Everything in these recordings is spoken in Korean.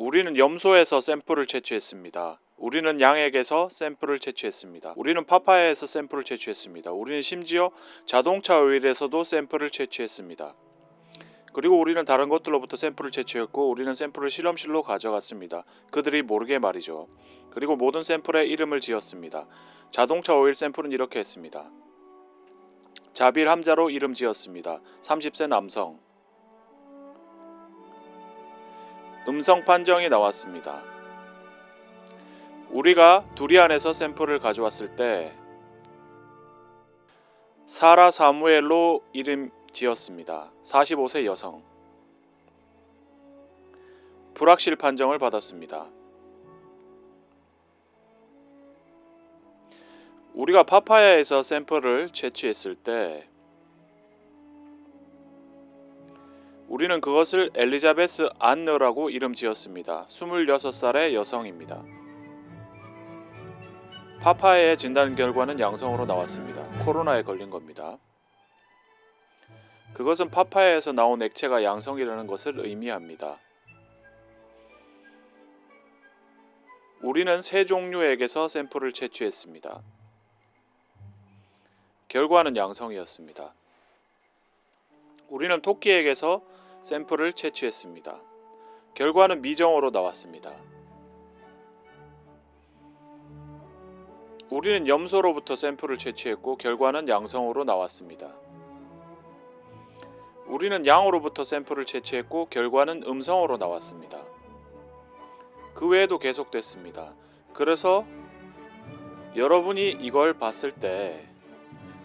우리는 염소에서 샘플을 채취했습니다. 우리는 양에게서 샘플을 채취했습니다. 우리는 파파야에서 샘플을 채취했습니다. 우리는 심지어 자동차 오일에서도 샘플을 채취했습니다. 그리고 우리는 다른 것들로부터 샘플을 채취했고 우리는 샘플을 실험실로 가져갔습니다. 그들이 모르게 말이죠. 그리고 모든 샘플에 이름을 지었습니다. 자동차 오일 샘플은 이렇게 했습니다. 자빌 함자로 이름 지었습니다. 30세 남성. 음성 판정이 나왔습니다. 우리가 두리안에서 샘플을 가져왔을 때 사라 사무엘로 이름 지었습니다. 45세 여성. 불확실 판정을 받았습니다. 우리가 파파야에서 샘플을 채취했을 때 우리는 그것을 엘리자베스 안느라고 이름 지었습니다. 26살의 여성입니다. 파파야의 진단 결과는 양성으로 나왔습니다. 코로나에 걸린 겁니다. 그것은 파파야에서 나온 액체가 양성이라는 것을 의미합니다. 우리는 세 종류에게서 샘플을 채취했습니다. 결과는 양성이었습니다. 우리는 토끼에게서 샘플을 채취했습니다. 결과는 미정으로 나왔습니다. 우리는 염소로부터 샘플을 채취했고 결과는 양성으로 나왔습니다. 우리는 양으로부터 샘플을 채취했고 결과는 음성으로 나왔습니다. 그 외에도 계속됐습니다. 그래서 여러분이 이걸 봤을 때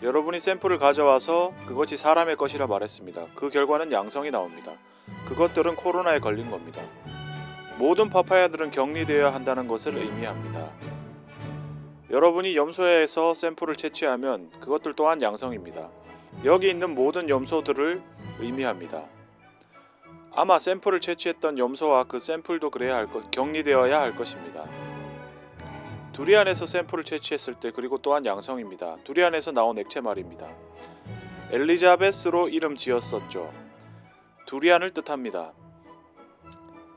여러분이 샘플을 가져와서 그것이 사람의 것이라 말했습니다. 그 결과는 양성이 나옵니다. 그것들은 코로나에 걸린 겁니다. 모든 파파야들은 격리되어야 한다는 것을 의미합니다. 여러분이 염소에서 샘플을 채취하면 그것들 또한 양성입니다. 여기 있는 모든 염소들을 의미합니다. 아마 샘플을 채취했던 염소와 그 샘플도 격리되어야 할 것입니다. 두리안에서 샘플을 채취했을 때 그리고 또한 양성입니다. 두리안에서 나온 액체 말입니다. 엘리자베스로 이름 지었었죠. 두리안을 뜻합니다.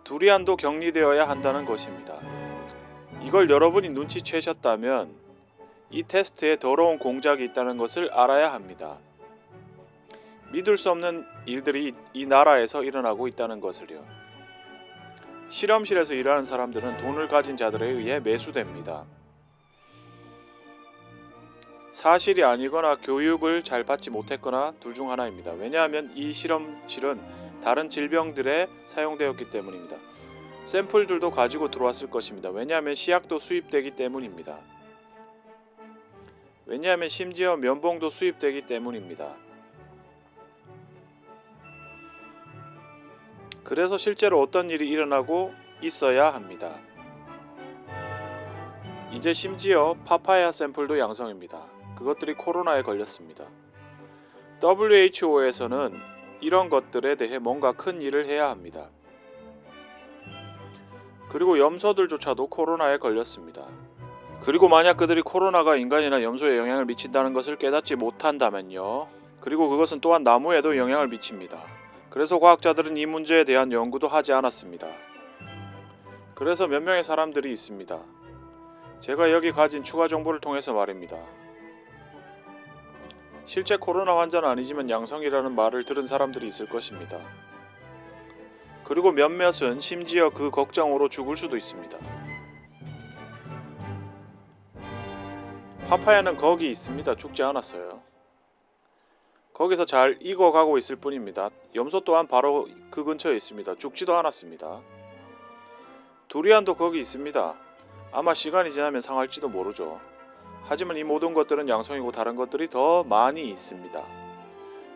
두리안도 격리되어야 한다는 것입니다. 이걸 여러분이 눈치채셨다면 이 테스트에 더러운 공작이 있다는 것을 알아야 합니다. 믿을 수 없는 일들이 이 나라에서 일어나고 있다는 것을요. 실험실에서 일하는 사람들은 돈을 가진 자들에 의해 매수됩니다. 사실이 아니거나 교육을 잘 받지 못했거나 둘 중 하나입니다. 왜냐하면 이 실험실은 다른 질병들에 사용되었기 때문입니다. 샘플들도 가지고 들어왔을 것입니다. 왜냐하면 시약도 수입되기 때문입니다. 왜냐하면 심지어 면봉도 수입되기 때문입니다. 그래서 실제로 어떤 일이 일어나고 있어야 합니다. 이제 심지어 파파야 샘플도 양성입니다. 그것들이 코로나에 걸렸습니다. WHO에서는 이런 것들에 대해 뭔가 큰 일을 해야 합니다. 그리고 염소들조차도 코로나에 걸렸습니다. 그리고 만약 그들이 코로나가 인간이나 염소에 영향을 미친다는 것을 깨닫지 못한다면요. 그리고 그것은 또한 나무에도 영향을 미칩니다. 그래서 과학자들은 이 문제에 대한 연구도 하지 않았습니다. 그래서 몇 명의 사람들이 있습니다. 제가 여기 가진 추가 정보를 통해서 말입니다. 실제 코로나 환자는 아니지만 양성이라는 말을 들은 사람들이 있을 것입니다. 그리고 몇몇은 심지어 그 걱정으로 죽을 수도 있습니다. 파파야는 거기 있습니다. 죽지 않았어요. 거기서 잘 익어가고 있을 뿐입니다. 염소 또한 바로 그 근처에 있습니다. 죽지도 않았습니다. 두리안도 거기 있습니다. 아마 시간이 지나면 상할지도 모르죠. 하지만 이 모든 것들은 양성이고 다른 것들이 더 많이 있습니다.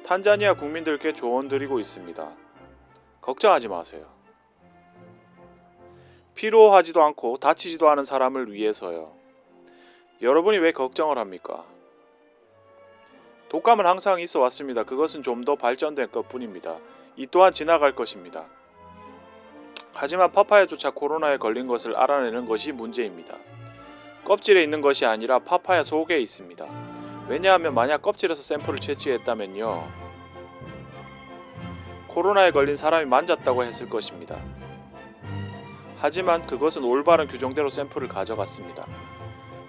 탄자니아 국민들께 조언드리고 있습니다. 걱정하지 마세요. 피로하지도 않고 다치지도 않은 사람을 위해서요. 여러분이 왜 걱정을 합니까? 독감은 항상 있어 왔습니다. 그것은 좀 더 발전된 것뿐입니다. 이 또한 지나갈 것입니다. 하지만 파파야조차 코로나에 걸린 것을 알아내는 것이 문제입니다. 껍질에 있는 것이 아니라 파파야 속에 있습니다. 왜냐하면 만약 껍질에서 샘플을 채취했다면요. 코로나에 걸린 사람이 만졌다고 했을 것입니다. 하지만 그것은 올바른 규정대로 샘플을 가져갔습니다.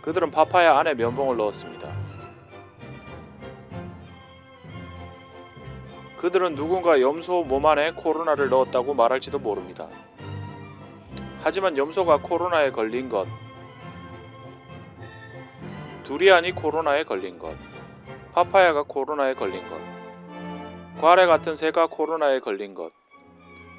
그들은 파파야 안에 면봉을 넣었습니다. 그들은 누군가 염소 몸 안에 코로나를 넣었다고 말할지도 모릅니다. 하지만 염소가 코로나에 걸린 것, 두리안이 코로나에 걸린 것, 파파야가 코로나에 걸린 것, 과래 같은 새가 코로나에 걸린 것,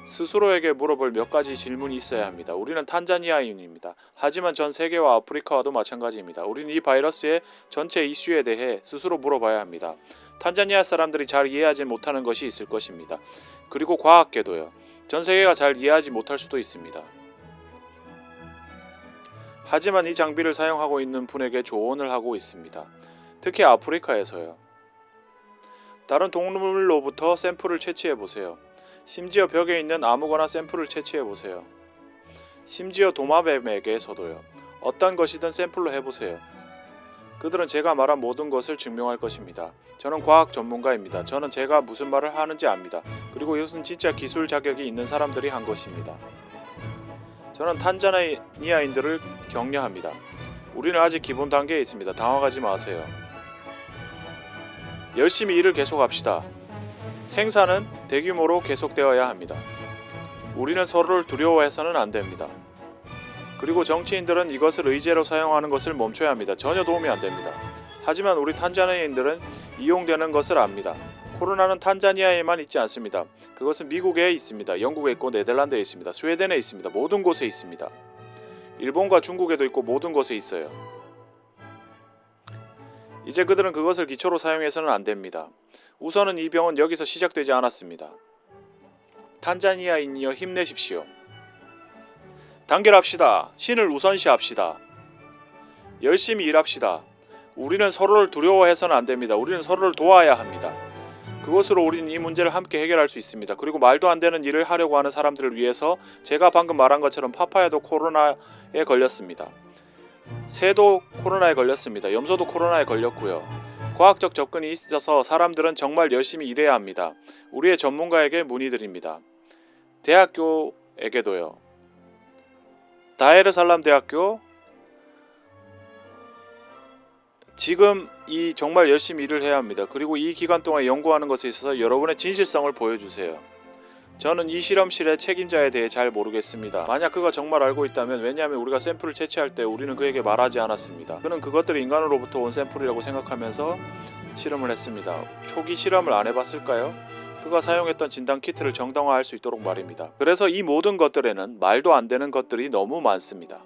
스스로에게 물어볼 몇 가지 질문이 있어야 합니다. 우리는 탄자니아인입니다. 하지만 전 세계와 아프리카와도 마찬가지입니다. 우리는 이 바이러스의 전체 이슈에 대해 스스로 물어봐야 합니다. 탄자니아 사람들이 잘 이해하지 못하는 것이 있을 것입니다. 그리고 과학계도요. 전 세계가 잘 이해하지 못할 수도 있습니다. 하지만 이 장비를 사용하고 있는 분에게 조언을 하고 있습니다. 특히 아프리카에서요. 다른 동물로부터 샘플을 채취해보세요. 심지어 벽에 있는 아무거나 샘플을 채취해보세요. 심지어 도마뱀에게서도요. 어떤 것이든 샘플로 해보세요. 그들은 제가 말한 모든 것을 증명할 것입니다. 저는 과학 전문가입니다. 저는 제가 무슨 말을 하는지 압니다. 그리고 이것은 진짜 기술 자격이 있는 사람들이 한 것입니다. 저는 탄자니아인들을 격려합니다. 우리는 아직 기본 단계에 있습니다. 당황하지 마세요. 열심히 일을 계속합시다. 생산은 대규모로 계속되어야 합니다. 우리는 서로를 두려워해서는 안 됩니다. 그리고 정치인들은 이것을 의제로 사용하는 것을 멈춰야 합니다. 전혀 도움이 안 됩니다. 하지만 우리 탄자니아인들은 이용되는 것을 압니다. 코로나는 탄자니아에만 있지 않습니다. 그것은 미국에 있습니다. 영국에 있고 네덜란드에 있습니다. 스웨덴에 있습니다. 모든 곳에 있습니다. 일본과 중국에도 있고 모든 곳에 있어요. 이제 그들은 그것을 기초로 사용해서는 안 됩니다. 우선은 이 병은 여기서 시작되지 않았습니다. 탄자니아인이여 힘내십시오. 단결합시다. 신을 우선시합시다. 열심히 일합시다. 우리는 서로를 두려워해서는 안 됩니다. 우리는 서로를 도와야 합니다. 그것으로 우리는 이 문제를 함께 해결할 수 있습니다. 그리고 말도 안 되는 일을 하려고 하는 사람들을 위해서 제가 방금 말한 것처럼 파파야도 코로나에 걸렸습니다. 새도 코로나에 걸렸습니다. 염소도 코로나에 걸렸고요. 과학적 접근이 있어서 사람들은 정말 열심히 일해야 합니다. 우리의 전문가에게 문의드립니다. 대학교에게도요. 다에르살람 대학교 지금 이 정말 열심히 일을 해야 합니다. 그리고 이 기간 동안 연구하는 것에 있어서 여러분의 진실성을 보여주세요. 저는 이 실험실의 책임자에 대해 잘 모르겠습니다. 만약 그가 정말 알고 있다면 왜냐하면 우리가 샘플을 채취할 때 우리는 그에게 말하지 않았습니다. 그는 그것들이 인간으로부터 온 샘플이라고 생각하면서 실험을 했습니다. 초기 실험을 안 해봤을까요? 그가 사용했던 진단 키트를 정당화할 수 있도록 말입니다. 그래서 이 모든 것들에는 말도 안 되는 것들이 너무 많습니다.